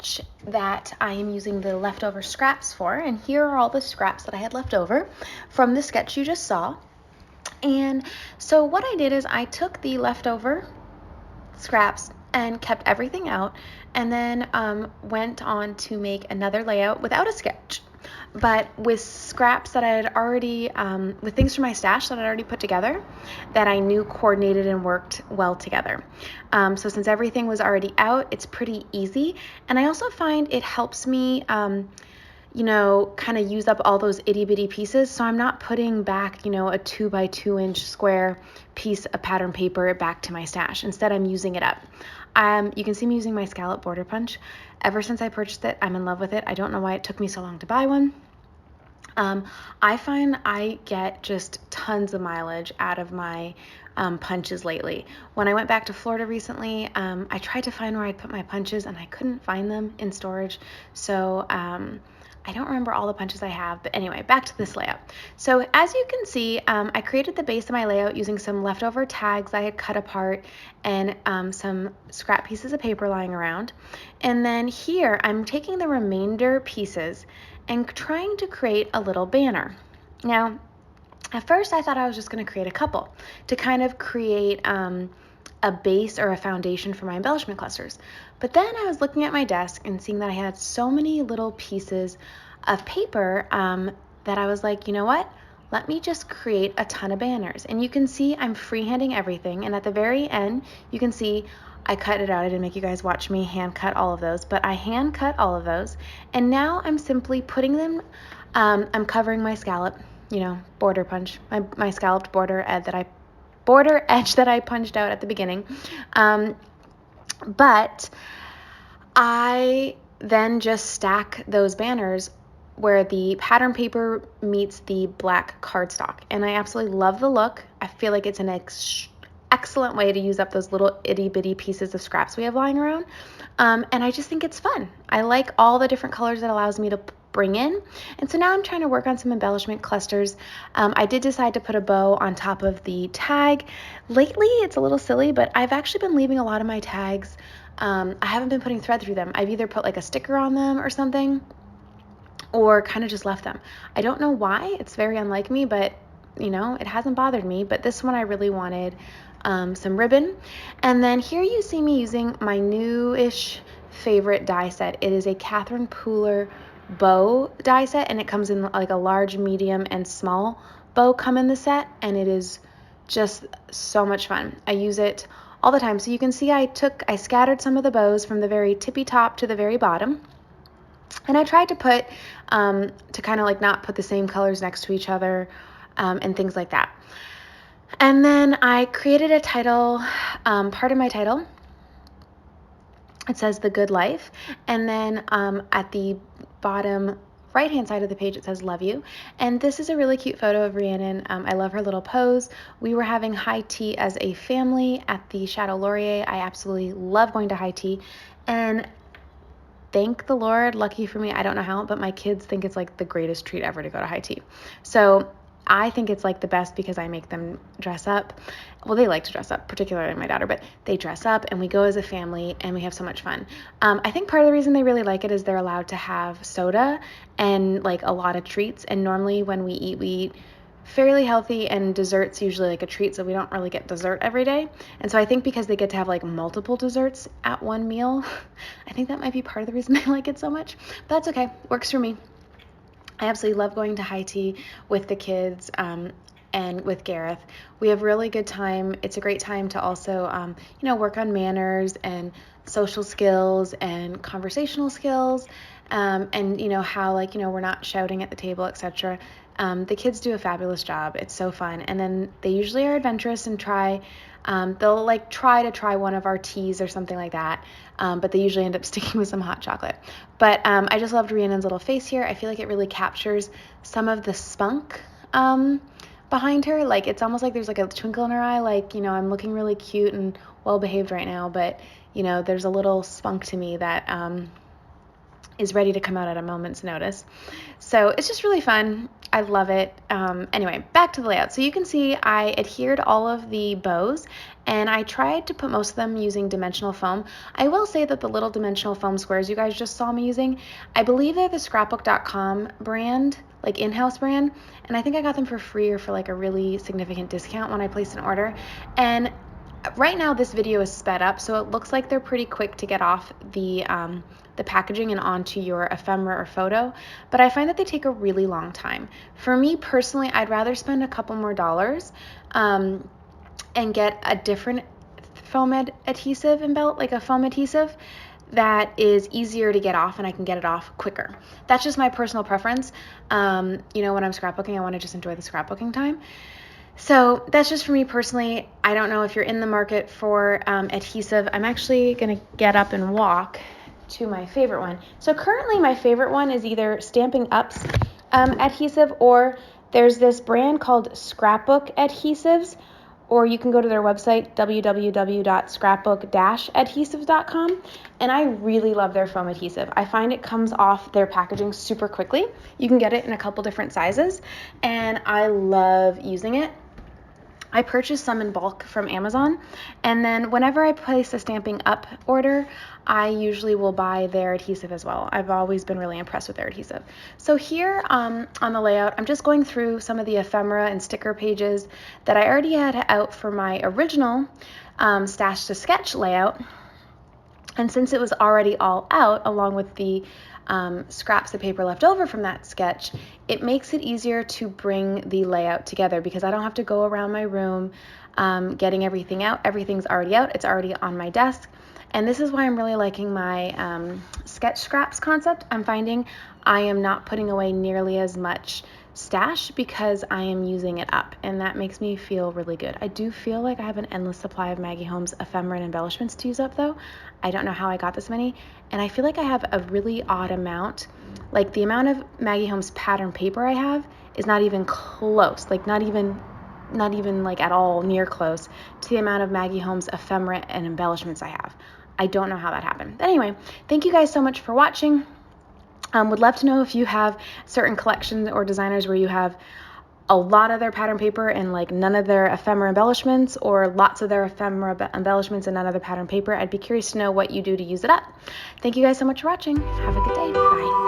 sketch that I am using the leftover scraps for, and here are all the scraps that I had left over from the sketch you just saw. And so what I did is I took the leftover scraps and kept everything out, and then went on to make another layout without a sketch, but with scraps that I had already, with things from my stash that I'd already put together that I knew coordinated and worked well together. So since everything was already out, it's pretty easy, and I also find it helps me kind of use up all those itty bitty pieces. So I'm not putting back, a 2x2 inch square piece of pattern paper back to my stash. Instead, I'm using it up. You can see me using my scallop border punch. Ever since I purchased it, I'm in love with it. I don't know why it took me so long to buy one. I find I get just tons of mileage out of my punches lately. When I went back to Florida recently, I tried to find where I'd put my punches and I couldn't find them in storage. So I don't remember all the punches I have, but anyway, back to this layout. So as you can see, I created the base of my layout using some leftover tags I had cut apart and some scrap pieces of paper lying around. And then here, I'm taking the remainder pieces and trying to create a little banner. Now, at first I thought I was just going to create a couple to kind of create a base or a foundation for my embellishment clusters. But then I was looking at my desk and seeing that I had so many little pieces of paper that I was like, you know what? Let me just create a ton of banners. And you can see I'm freehanding everything. And at the very end, you can see I cut it out. I didn't make you guys watch me hand cut all of those, but I hand cut all of those. And now I'm simply putting them, I'm covering my scallop, border punch, my scalloped border edge that I punched out at the beginning. But I then just stack those banners where the pattern paper meets the black cardstock. And I absolutely love the look. I feel like it's an excellent way to use up those little itty bitty pieces of scraps we have lying around. And I just think it's fun. I like all the different colors it allows me to bring in. And so now I'm trying to work on some embellishment clusters. I did decide to put a bow on top of the tag. Lately, it's a little silly, but I've actually been leaving a lot of my tags. I haven't been putting thread through them. I've either put like a sticker on them or something, or kind of just left them. I don't know why. It's very unlike me, but it hasn't bothered me. But this one I really wanted some ribbon. And then here you see me using my newish favorite die set. It is a Catherine Pooler bow die set, and it comes in like a large, medium, and small bow come in the set, and it is just so much fun. I use it all the time. So you can see I scattered some of the bows from the very tippy top to the very bottom, and I tried to put to kind of like not put the same colors next to each other and things like that. And then I created a title, part of my title. It says The Good Life, and then at the bottom right hand side of the page it says Love You. And this is a really cute photo of Rhiannon. I love her little pose. We were having high tea as a family at the Chateau Laurier. I absolutely love going to high tea, and thank the Lord, lucky for me, I don't know how, but my kids think it's like the greatest treat ever to go to high tea. So I think it's like the best because I make them dress up. Well, they like to dress up, particularly my daughter, but they dress up and we go as a family and we have so much fun. I think part of the reason they really like it is they're allowed to have soda and like a lot of treats. And normally when we eat fairly healthy, and dessert's usually like a treat, so we don't really get dessert every day. And so I think because they get to have like multiple desserts at one meal, I think that might be part of the reason they like it so much. But that's okay, works for me. I absolutely love going to high tea with the kids and with Gareth. We have really good time. It's a great time to also, work on manners and social skills and conversational skills, and how we're not shouting at the table, etc. The kids do a fabulous job. It's so fun. And then they usually are adventurous and they'll try to try one of our teas or something like that, but they usually end up sticking with some hot chocolate. But I just loved Rhiannon's little face here. I feel like it really captures some of the spunk behind her. Like it's almost like there's like a twinkle in her eye, like, I'm looking really cute and well behaved right now, but there's a little spunk to me that is ready to come out at a moment's notice. So it's just really fun. I love it. Anyway, back to the layout. So you can see I adhered all of the bows, and I tried to put most of them using dimensional foam. I will say that the little dimensional foam squares you guys just saw me using, I believe they're the scrapbook.com brand, like in-house brand, and I think I got them for free or for like a really significant discount when I placed an order. And right now this video is sped up, so it looks like they're pretty quick to get off the packaging and onto your ephemera or photo, but I find that they take a really long time. For me personally, I'd rather spend a couple more dollars and get a different foam adhesive like a foam adhesive that is easier to get off and I can get it off quicker. That's just my personal preference. When I'm scrapbooking, I want to just enjoy the scrapbooking time. So that's just for me personally. I don't know if you're in the market for adhesive. I'm actually going to get up and walk to my favorite one. So currently my favorite one is either Stampin' Up's adhesive, or there's this brand called Scrapbook Adhesives, or you can go to their website, www.scrapbook-adhesives.com, and I really love their foam adhesive. I find it comes off their packaging super quickly. You can get it in a couple different sizes, and I love using it. I purchased some in bulk from Amazon, and then whenever I place a Stampin' Up order, I usually will buy their adhesive as well. I've always been really impressed with their adhesive. So here on the layout, I'm just going through some of the ephemera and sticker pages that I already had out for my original Stash to Sketch layout. And since it was already all out, along with the scraps of paper left over from that sketch, it makes it easier to bring the layout together because I don't have to go around my room getting everything out. Everything's already out. It's already on my desk. And this is why I'm really liking my sketch scraps concept. I'm finding I am not putting away nearly as much stash because I am using it up, and that makes me feel really good. I do feel like I have an endless supply of Maggie Holmes ephemera and embellishments to use up though. I don't know how I got this many, and I feel like I have a really odd amount. Like the amount of Maggie Holmes pattern paper I have is not even close, like not even like at all near close to the amount of Maggie Holmes ephemera and embellishments I have. I don't know how that happened. But anyway, thank you guys so much for watching. Would love to know if you have certain collections or designers where you have a lot of their pattern paper and like none of their ephemera embellishments, or lots of their ephemera embellishments and none of the pattern paper. I'd be curious to know what you do to use it up. Thank you guys so much for watching. Have a good day. Bye.